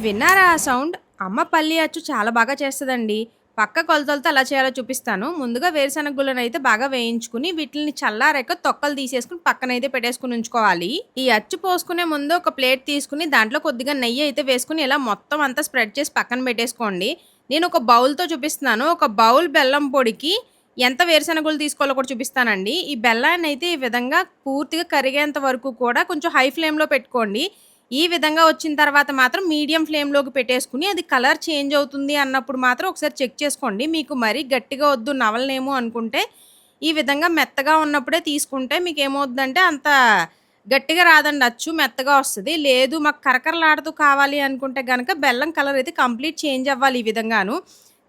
విన్నారా ఆ సౌండ్? అమ్మ పల్లి అచ్చు చాలా బాగా చేస్తదండి. పక్క కొలతలతో ఎలా చేయాలో చూపిస్తాను. ముందుగా వేరుశనగ గుళ్ళనైతే బాగా వేయించుకుని, వీటిల్ని చల్లారాక తొక్కలు తీసేసుకొని పక్కనైతే పెట్టేసుకొని ఉంచుకోవాలి. ఈ అచ్చు పోసుకునే ముందు ఒక ప్లేట్ తీసుకొని, దాంట్లో కొద్దిగా నెయ్యి అయితే వేసుకొని, ఇలా మొత్తం అంతా స్ప్రెడ్ చేసి పక్కన పెట్టేసుకోండి. నేను ఒక బౌల్‌తో చూపిస్తున్నాను. ఒక బౌల్ బెల్లం పొడికి ఎంత వేరుశనగుళ్ళు తీసుకోవాలో కూడా చూపిస్తానండి. ఈ బెల్లాన్నయితే ఈ విధంగా పూర్తిగా కరిగేంత వరకు కూడా కొంచెం హై ఫ్లేమ్‌లో పెట్టుకోండి. ఈ విధంగా వచ్చిన తర్వాత మాత్రం మీడియం ఫ్లేమ్‌లోకి పెట్టేసుకొని, అది కలర్ చేంజ్ అవుతుంది అన్నప్పుడు మాత్రం ఒకసారి చెక్ చేసుకోండి. మీకు మరీ గట్టిగా వద్దు నవలనేమో అనుకుంటే, ఈ విధంగా మెత్తగా ఉన్నప్పుడే తీసుకుంటే మీకేమవుద్దంటే అంత గట్టిగా రాదండి అచ్చు మెత్తగా వస్తది. లేదు మాకు కరకరలాడుతూ కావాలి అనుకుంటే గనక బెల్లం కలర్ అయితే కంప్లీట్ చేంజ్ అవ్వాలి ఈ విధంగాను.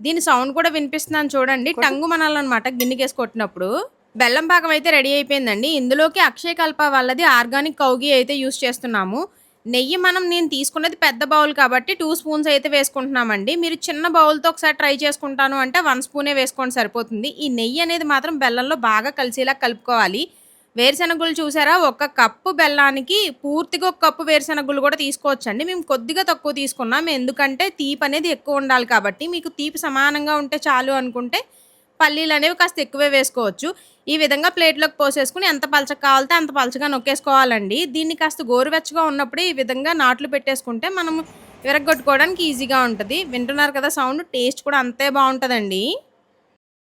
దీని సౌండ్ కూడా వినిపిస్తున్నాను చూడండి. టంగుమనాలనమాట గిన్నెకేసి కొట్టినప్పుడు. బెల్లం పాకం అయితే రెడీ అయిపోయిందండి. ఇందులోకి అక్షయకల్ప వాళ్ళది ఆర్గానిక్ కౌ ఘీ అయితే యూజ్ చేస్తున్నాము. నెయ్యి నేను తీసుకున్నది పెద్ద బౌల్ కాబట్టి 2 స్పూన్స్ అయితే వేసుకుంటున్నామండి. మీరు చిన్న బౌల్‌తో ఒకసారి ట్రై చేసుకుంటాను అంటే 1 స్పూనే వేసుకోండి సరిపోతుంది. ఈ నెయ్యి అనేది మాత్రం బెల్లంలో బాగా కలిసేలా కలుపుకోవాలి. వేరుశనగుళ్ళు చూసారా? ఒక కప్పు బెల్లానికి పూర్తిగా ఒక కప్పు వేరుశనగుళ్ళు కూడా తీసుకోవచ్చండి. మేము కొద్దిగా తక్కువ తీసుకున్నాం. ఎందుకంటే తీపనేది ఎక్కువ ఉండాలి కాబట్టి. మీకు తీపి సమానంగా ఉంటే చాలు అనుకుంటే పల్లీలనేవి కాస్త ఎక్కువే వేసుకోవచ్చు. ఈ విధంగా ప్లేట్‌లోకి పోసేసుకొని ఎంత పలచగా కావాలితే అంత పలచగా నొక్కేసుకోవాలండి. దీన్ని కాస్త గోరువెచ్చగా ఉన్నప్పుడే ఈ విధంగా నాట్లు పెట్టేసుకుంటే మనం విరగ్గొట్టుకోవడానికి ఈజీగా ఉంటది. వింటున్నారు కదా సౌండ్. టేస్ట్ కూడా అంతే బావుంటదండి.